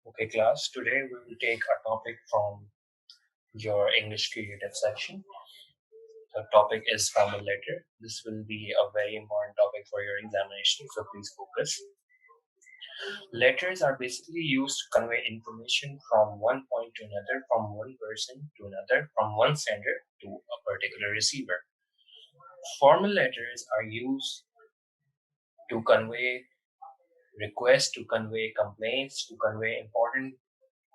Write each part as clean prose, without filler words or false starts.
Okay, class, today we will take a topic from your English creative section. The topic is formal letter. This will be a very important topic for your examination, so please focus. Letters are basically used to convey information from one point to another, from one person to another, from one sender to a particular receiver. Formal letters are used to convey requests, to convey complaints, to convey important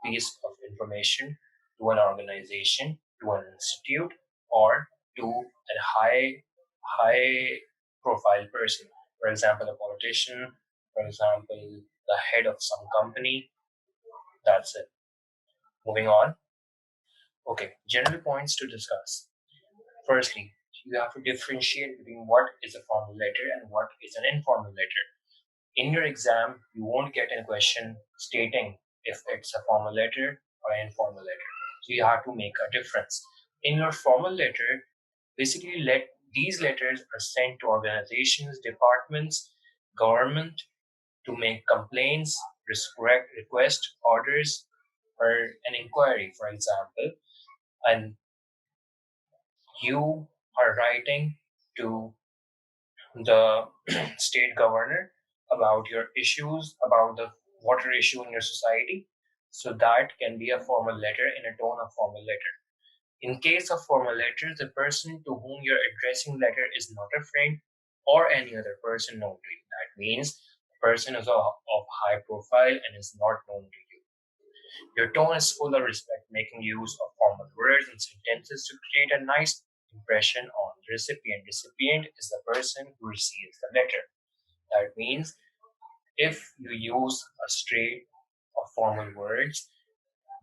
piece of information to an organization, to an institute, or to a high profile person. For example, a politician, for example, the head of some company. That's it. Moving on. Okay, general points to discuss. Firstly, you have to differentiate between what is a formal letter and what is an informal letter. In your exam, you won't get a question stating if it's a formal letter or an informal letter. So you have to make a difference. In your formal letter, basically these letters are sent to organizations, departments, government to make complaints, request orders, or an inquiry, for example. And you are writing to the state governor about your issues, about the water issue in your society. So that can be a formal letter in a tone of formal letter. In case of formal letters, the person to whom you're addressing letter is not a friend or any other person known to you. That means the person is of high profile and is not known to you. Your tone is full of respect, making use of formal words and sentences to create a nice impression on the recipient. Recipient is the person who receives the letter. That means if you use a straight or formal words,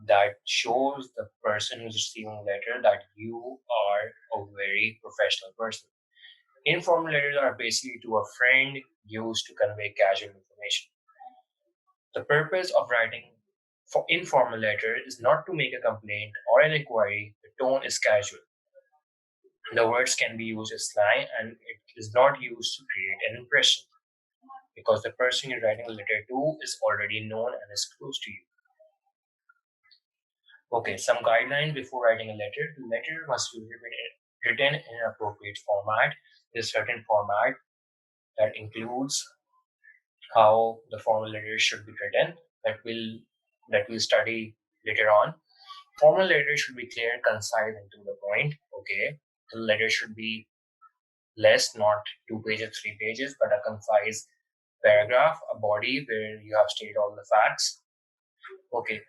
that shows the person who's receiving the letter that you are a very professional person. Informal letters are basically to a friend used to convey casual information. The purpose of writing for informal letter is not to make a complaint or an inquiry. The tone is casual. The words can be used as slang and it is not used to create an impression because the person you're writing a letter to is already known and is close to you. Okay, some guidelines before writing a letter. The letter must be written in an appropriate format. There's certain format that includes how the formal letter should be written that we'll study later on. Formal letter should be clear, concise, and to the point. Okay, the letter should be less, not 2 pages, 3 pages, but a concise paragraph, a body where you have stated all the facts. Okay,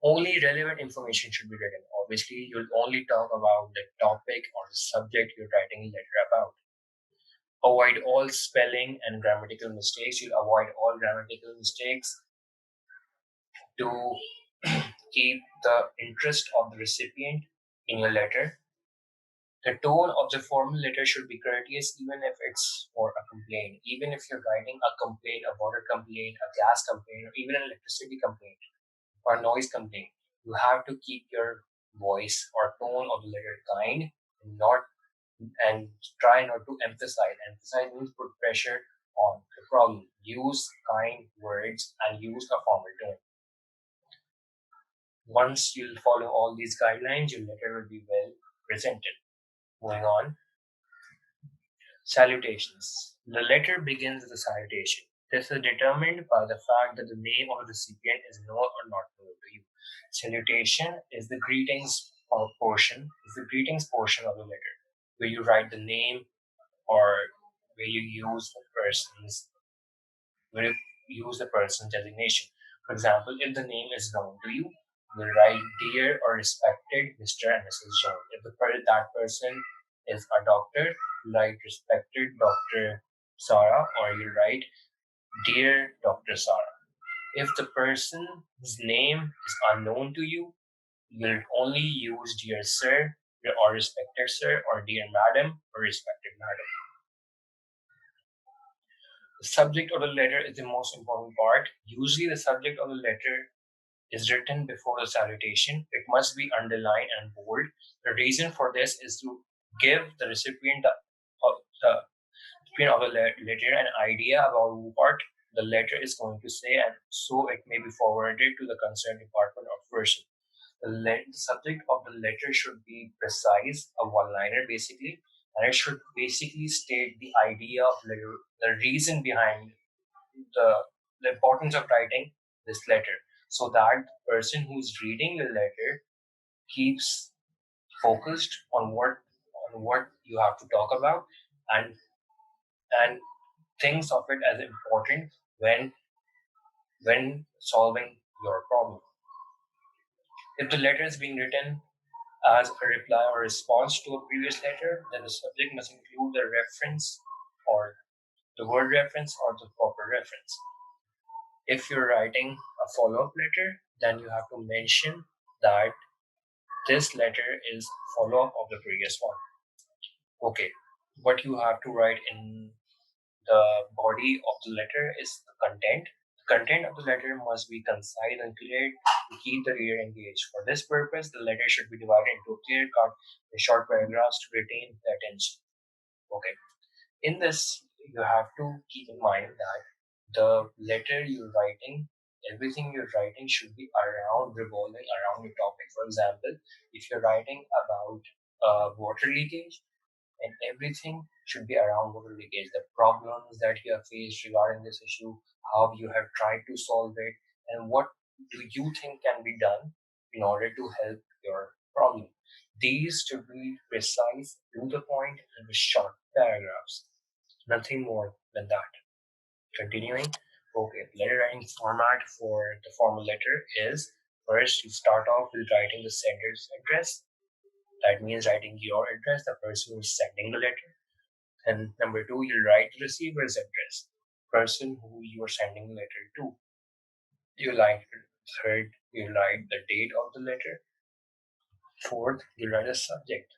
only relevant information should be written. Obviously, you'll only talk about the topic or the subject you're writing a letter about. Avoid all spelling and grammatical mistakes. You'll avoid all grammatical mistakes to keep the interest of the recipient in your letter. The tone of the formal letter should be courteous, even if it's for a complaint. Even if you're writing a complaint, a water complaint, a gas complaint, or even an electricity complaint or noise complaint, you have to keep your voice or tone of the letter kind and not and try not to emphasize. Emphasize means put pressure on the problem. Use kind words and use a formal tone. Once you'll follow all these guidelines, your letter will be well presented. Moving on. Salutations. The letter begins with a salutation. This is determined by the fact that the name of the recipient is known or not known to you. Salutation is the greetings portion of the letter, where you write the name or where you use the person's designation. For example, if the name is known to you, you will write dear or respected Mr. and Mrs. Jones. If that person is a doctor, you write respected Dr. Sarah, or you write dear Dr. Sarah. If the person's name is unknown to you, you'll only use dear sir or respected sir or dear madam or respected madam. The subject of the letter is the most important part. Usually the subject of the letter is written before the salutation. It must be underlined and bold. The reason for this is to give the recipient of the letter an idea about what the letter is going to say, and so it may be forwarded to the concerned department or person. The subject of the letter should be precise, a one-liner basically, and it should basically state the idea of the reason behind the, the importance of writing this letter, so that the person who's reading the letter keeps focused on what you have to talk about, and and thinks of it as important when solving your problem. If the letter is being written as a reply or response to a previous letter, then the subject must include the reference or the word reference or the proper reference. If you're writing a follow-up letter, then you have to mention that this letter is follow-up of the previous one. Okay, what you have to write in the body of the letter is the content. The content of the letter must be concise and clear to keep the reader engaged. For this purpose, the letter should be divided into clear cut and short paragraphs to retain the attention. Okay. In this, you have to keep in mind that the letter you're writing, everything you're writing should be around revolving around your topic. For example, if you're writing about water leakage, and everything should be around water leakage, the problems that you have faced regarding this issue, how you have tried to solve it, and what do you think can be done in order to help your problem. These should be precise, to the point, and with short paragraphs. Nothing more than that. Continuing. Okay, letter writing format for the formal letter is, first you start off with writing the sender's address. That means writing your address, the person who's sending the letter. And number two, you'll write the receiver's address, person who you are sending the letter to. You write third, you write the date of the letter. Fourth, you write a subject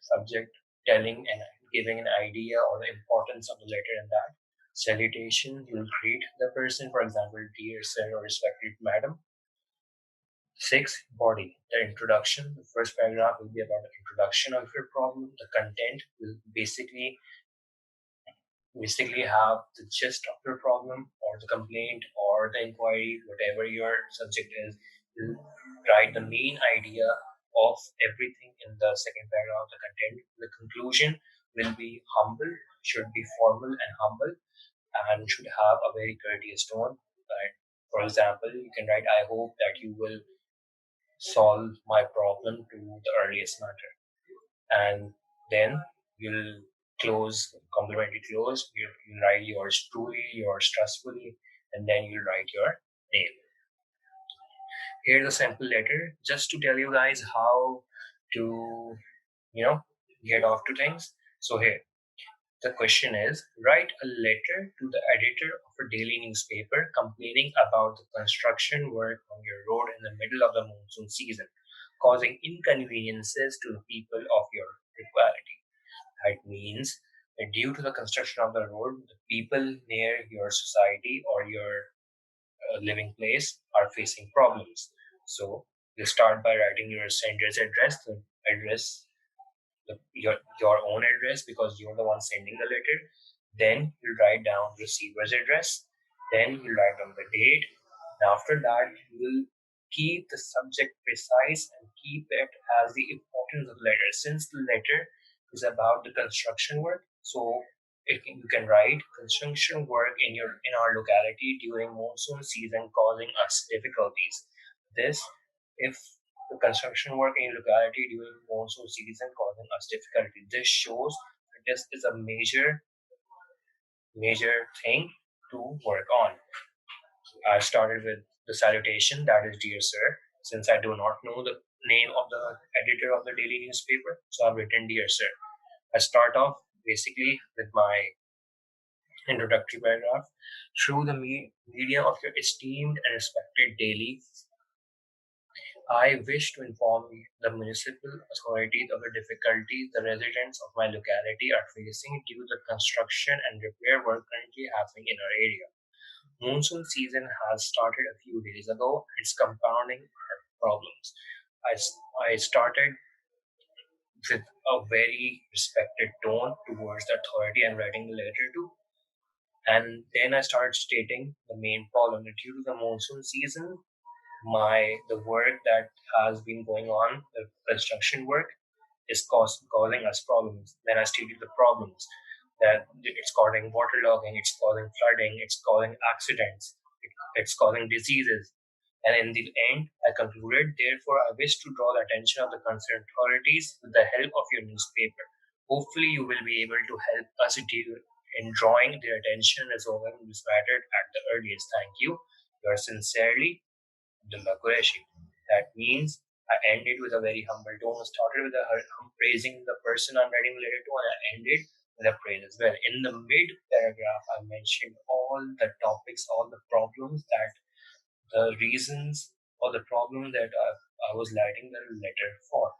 telling and giving an idea or the importance of the letter in that. Salutation, you'll greet the person, for example, dear sir or respected madam. Six, body, the introduction. The first paragraph will be about the introduction of your problem. The content will basically have the gist of your problem or the complaint or the inquiry, whatever your subject is. You write the main idea of everything in the second paragraph of the content. The conclusion will be humble, should be formal and humble, and should have a very courteous tone. Right? For example, you can write, I hope that you will solve my problem to the earliest matter. And then you'll close, complimentary close, you'll write yours truly, yours trustfully, and then you'll write your name. Here's a sample letter just to tell you guys how to, you know, get off to things. So here, the question is, write a letter to the editor of a daily newspaper complaining about the construction work on your road in the middle of the monsoon season, causing inconveniences to the people of your locality. That means that due to the construction of the road, the people near your society or your living place are facing problems. So you start by writing your sender's address, the address, your own address because you're the one sending the letter. Then you write down receiver's address. Then you write down the date. And after that, you will keep the subject precise and keep it as the importance of the letter. Since the letter is about the construction work, so you can write construction work in our locality during monsoon season causing us difficulties. This, if the construction work in locality during monsoon season causing us difficulty. This shows that this is a major thing to work on. I started with the salutation, that is dear sir. Since I do not know the name of the editor of the daily newspaper, so I've written dear sir. I start off basically with my introductory paragraph. Through the medium of your esteemed and respected daily, I wish to inform the municipal authorities of the difficulties the residents of my locality are facing due to the construction and repair work currently happening in our area. Monsoon season has started a few days ago. It's compounding our problems. I started with a very respected tone towards the authority I'm writing the letter to, And then I started stating the main problem that due to the monsoon season, the work that has been going on, the construction work, is causing us problems. Then I stated the problems that it's causing waterlogging, it's causing flooding, it's causing accidents, it's causing diseases. And in the end, I concluded, therefore, I wish to draw the attention of the concerned authorities with the help of your newspaper. Hopefully, you will be able to help us deal in drawing their attention as resolving this matter at the earliest. Thank you. Yours sincerely, Abdullah Qureshi. That means I ended with a very humble tone. I started with praising the person I'm writing the letter to, and I ended with a praise as well. In the mid paragraph, I mentioned all the topics, all the problems that the reasons or the problem that I was writing the letter for.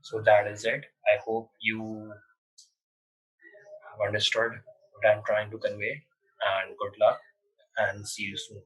So that is it. I hope you have understood what I'm trying to convey, and good luck and see you soon.